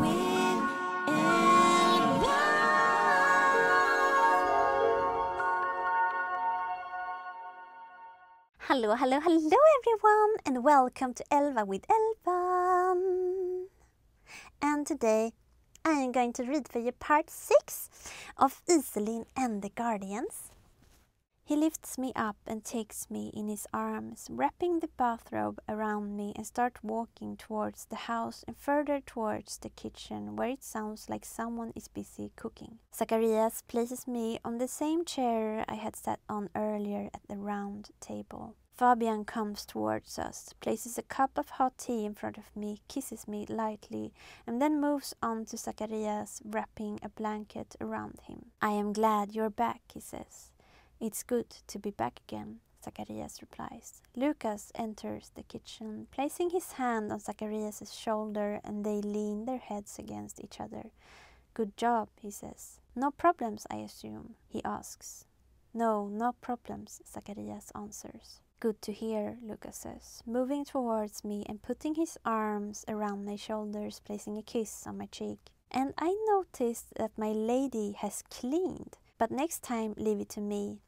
with Älvan. Hello everyone, and welcome to Älvan with Älvan. And today I am going to read for you part 6 of Iselin and the Guardians. He lifts me up and takes me in his arms, wrapping the bathrobe around me, and starts walking towards the house and further towards the kitchen, where it sounds like someone is busy cooking. Zacharias places me on the same chair I had sat on earlier at the round table. Fabian comes towards us, places a cup of hot tea in front of me, kisses me lightly, and then moves on to Zacharias, wrapping a blanket around him. "I am glad you're back," he says. "It's good to be back again," Zacharias replies. Lucas enters the kitchen, placing his hand on Zacharias' shoulder, and they lean their heads against each other. "Good job," he says. "No problems, I assume?" he asks. No problems," Zacharias answers. "Good to hear," Lucas says, moving towards me and putting his arms around my shoulders, placing a kiss on my cheek. "And I noticed that my lady has cleaned, but next time leave it to me.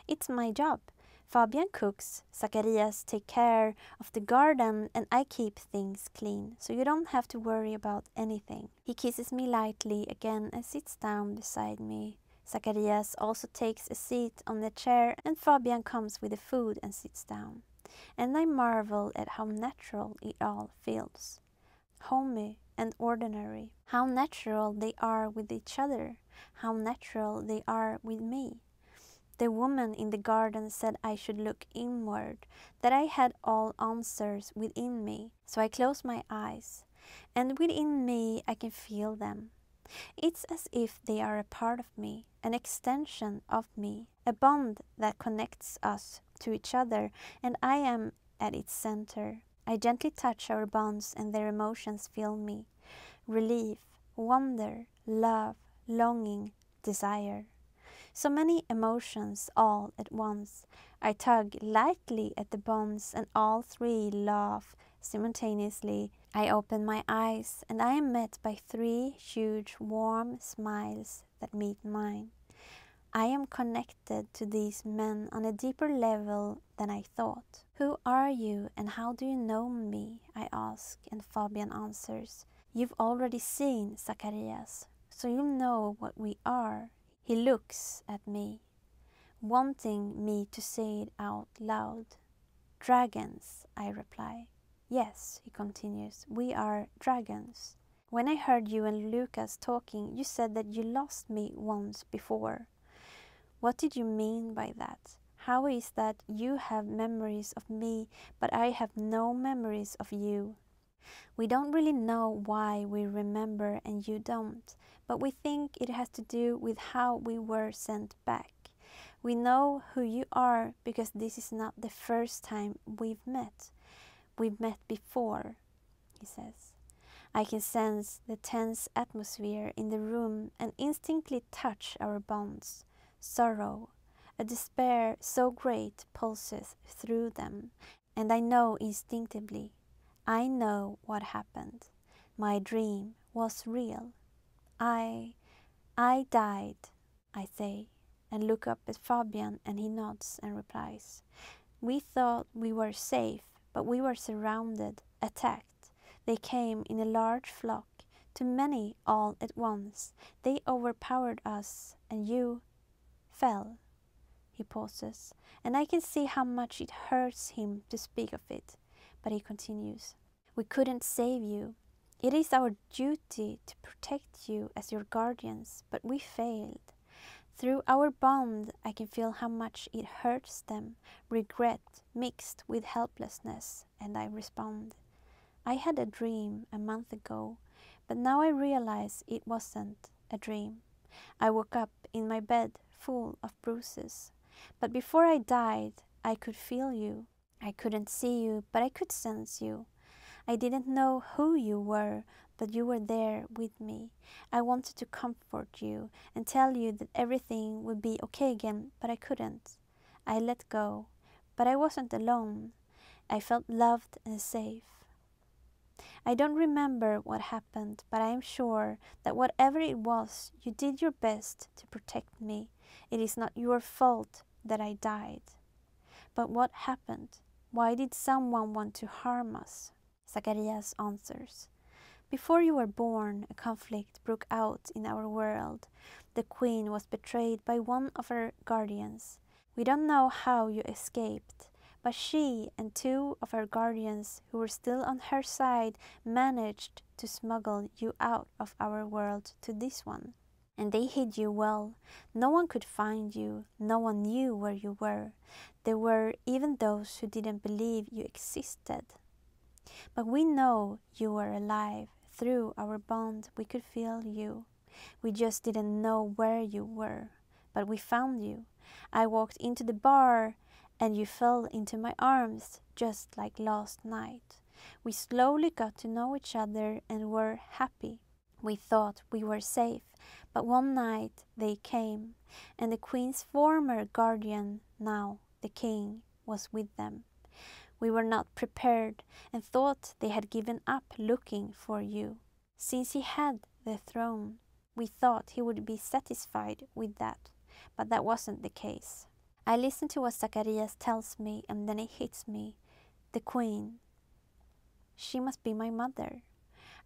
It's my job. Fabian cooks, Zacharias take care of the garden, and I keep things clean, so you don't have to worry about anything." He kisses me lightly again and sits down beside me. Zacharias also takes a seat on the chair, and Fabian comes with the food and sits down. And I marvel at how natural it all feels. Homey and ordinary. How natural they are with each other. How natural they are with me. The woman in the garden said I should look inward, that I had all answers within me. So I close my eyes, and within me I can feel them. It's as if they are a part of me, an extension of me, a bond that connects us to each other, and I am at its center. I gently touch our bonds, and their emotions fill me. Relief, wonder, love, longing, desire. So many emotions all at once. I tug lightly at the bonds, and all three laugh simultaneously. I open my eyes, and I am met by 3 huge warm smiles that meet mine. I am connected to these men on a deeper level than I thought. "Who are you, and how do you know me?" I ask, and Fabian answers. "You've already seen Zacharias, so you know what we are." He looks at me, wanting me to say it out loud. "Dragons," I reply. "Yes," he continues, "we are dragons. When I heard you and Lucas talking, you said that you lost me once before. What did you mean by that? How is that you have memories of me, but I have no memories of you? We don't really know why we remember and you don't, but we think it has to do with how we were sent back. We know who you are because this is not the first time we've met. We've met before," he says. I can sense the tense atmosphere in the room and instinctively touch our bonds. Sorrow, a despair so great pulses through them, and I know instinctively. I know what happened. My dream was real. I died, I say, and look up at Fabian, and he nods and replies. "We thought we were safe, but we were surrounded, attacked. They came in a large flock, too many all at once. They overpowered us, and you fell." He pauses, and I can see how much it hurts him to speak of it, but he continues. "We couldn't save you. It is our duty to protect you as your guardians, but we failed. Through our bond, I can feel how much it hurts them, regret mixed with helplessness, and I respond. I had a dream a month ago, but now I realize it wasn't a dream. I woke up in my bed full of bruises, but before I died, I could feel you. I couldn't see you, but I could sense you. I didn't know who you were, but you were there with me. I wanted to comfort you and tell you that everything would be okay again, but I couldn't. I let go, but I wasn't alone. I felt loved and safe. I don't remember what happened, but I am sure that whatever it was, you did your best to protect me. It is not your fault that I died. But what happened? Why did someone want to harm us? Zacharias answers, before you were born, a conflict broke out in our world. The queen was betrayed by one of her guardians. We don't know how you escaped, but she and two of her guardians who were still on her side managed to smuggle you out of our world to this one. And they hid you well. No one could find you. No one knew where you were. There were even those who didn't believe you existed. But we know you were alive. Through our bond, we could feel you. We just didn't know where you were. But we found you. I walked into the bar and you fell into my arms, just like last night. We slowly got to know each other and were happy. We thought we were safe, but one night they came, and the queen's former guardian, now the king, was with them. We were not prepared and thought they had given up looking for you. Since he had the throne, we thought he would be satisfied with that, but that wasn't the case. I listen to what Zacharias tells me, and then it hits me. The queen. She must be my mother.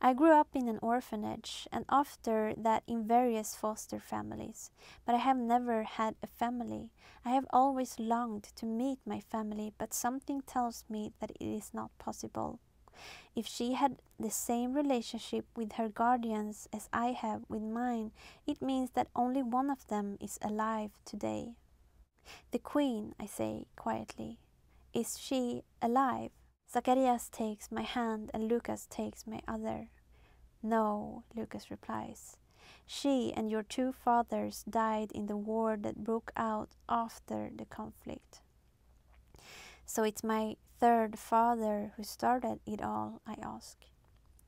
I grew up in an orphanage and after that in various foster families, but I have never had a family. I have always longed to meet my family, but something tells me that it is not possible. If she had the same relationship with her guardians as I have with mine, it means that only one of them is alive today. The queen, I say quietly. Is she alive? Zacharias takes my hand and Lucas takes my other. No, Lucas replies. She and your two fathers died in the war that broke out after the conflict. So it's my third father who started it all, I ask.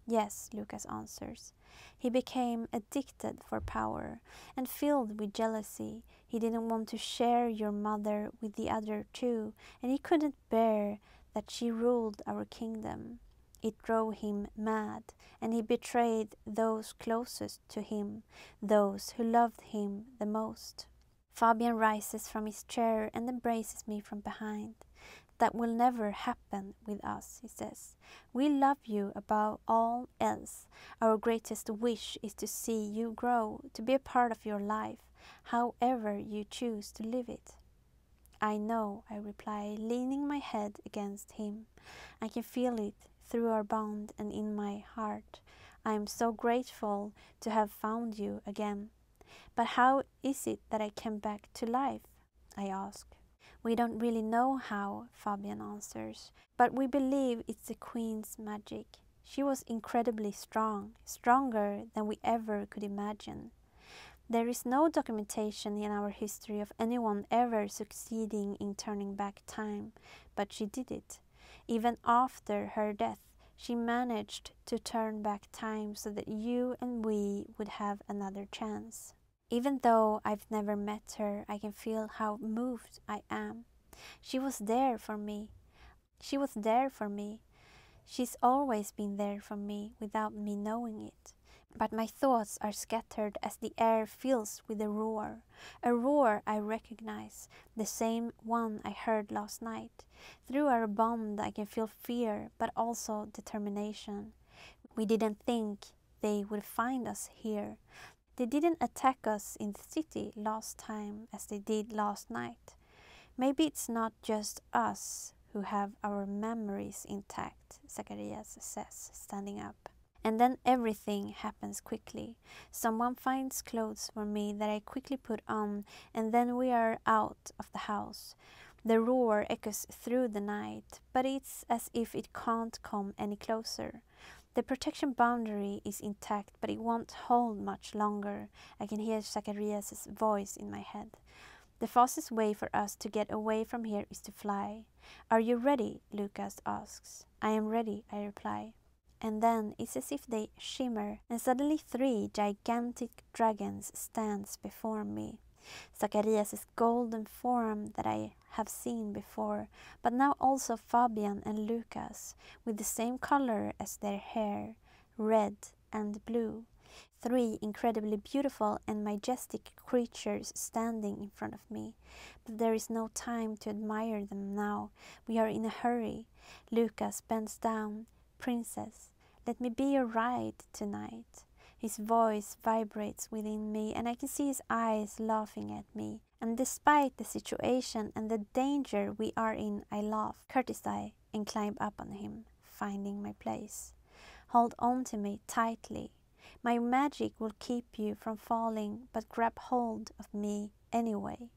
Yes, Lucas answers. He became addicted for power and filled with jealousy. He didn't want to share your mother with the other two, and he couldn't bear that she ruled our kingdom. It drove him mad, and he betrayed those closest to him, those who loved him the most. Fabian rises from his chair and embraces me from behind. That will never happen with us, he says. We love you above all else. Our greatest wish is to see you grow, to be a part of your life, however you choose to live it. I know, I reply, leaning my head against him. I can feel it through our bond and in my heart. I am so grateful to have found you again. But how is it that I came back to life? I ask. We don't really know how, Fabian answers, but we believe it's the Queen's magic. She was incredibly strong, stronger than we ever could imagine. There is no documentation in our history of anyone ever succeeding in turning back time, but she did it. Even after her death, she managed to turn back time so that you and we would have another chance. Even though I've never met her, I can feel how moved I am. She was there for me. She was there for me. She's always been there for me without me knowing it. But my thoughts are scattered as the air fills with a roar I recognize, the same one I heard last night. Through our bond I can feel fear, but also determination. We didn't think they would find us here. They didn't attack us in the city last time as they did last night. Maybe it's not just us who have our memories intact, Zacharias says, standing up. And then everything happens quickly. Someone finds clothes for me that I quickly put on, and then we are out of the house. The roar echoes through the night, but it's as if it can't come any closer. The protection boundary is intact, but it won't hold much longer. I can hear Zacharias' voice in my head. The fastest way for us to get away from here is to fly. Are you ready? Lucas asks. I am ready, I reply. And then it's as if they shimmer, and suddenly 3 gigantic dragons stands before me. Zacharias' golden form that I have seen before, but now also Fabian and Lucas, with the same color as their hair, red and blue. 3 incredibly beautiful and majestic creatures standing in front of me. But there is no time to admire them now. We are in a hurry. Lucas bends down. Princess, let me be your ride tonight. His voice vibrates within me, and I can see his eyes laughing at me. And despite the situation and the danger we are in, I laugh, courtesy, and climb up on him, finding my place. Hold on to me tightly. My magic will keep you from falling, but grab hold of me anyway.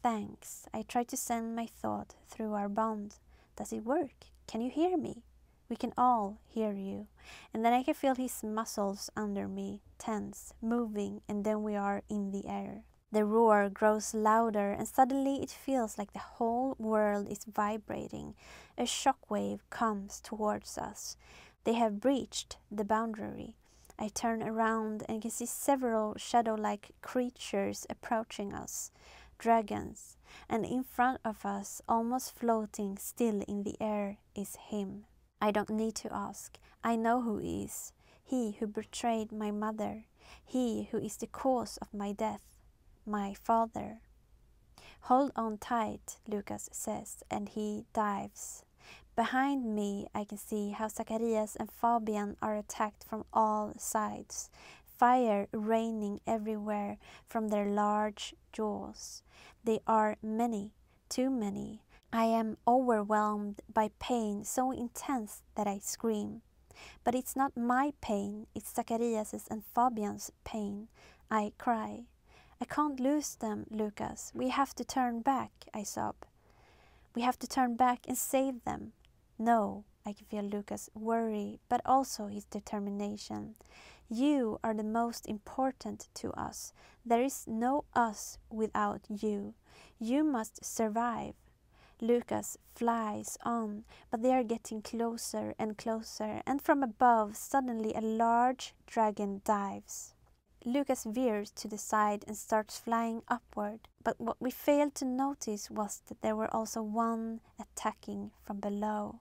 Thanks. I try to send my thought through our bond. Does it work? Can you hear me? We can all hear you. And then I can feel his muscles under me, tense, moving, and then we are in the air. The roar grows louder, and suddenly it feels like the whole world is vibrating. A shockwave comes towards us. They have breached the boundary. I turn around and can see several shadow-like creatures approaching us, dragons, and in front of us, almost floating still in the air, is him. I don't need to ask. I know who he is. He who betrayed my mother. He who is the cause of my death. My father. Hold on tight, Lucas says, and he dives. Behind me, I can see how Zacharias and Fabian are attacked from all sides, fire raining everywhere from their large jaws. They are many, too many. I am overwhelmed by pain so intense that I scream. But it's not my pain, it's Zacharias' and Fabian's pain. I cry. I can't lose them, Lucas. We have to turn back, I sob. We have to turn back and save them. No, I can feel Lucas' worry, but also his determination. You are the most important to us. There is no us without you. You must survive. Lucas flies on, but they are getting closer and closer, and from above suddenly a large dragon dives. Lucas veers to the side and starts flying upward, but what we failed to notice was that there were also one attacking from below.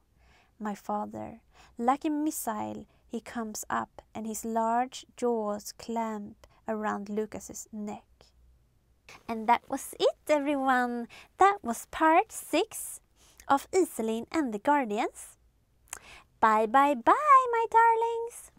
My father. Like a missile, he comes up and his large jaws clamp around Lucas's neck. And that was it, everyone. That was part 6 of Iselin and the Guardians. Bye, bye, bye, my darlings.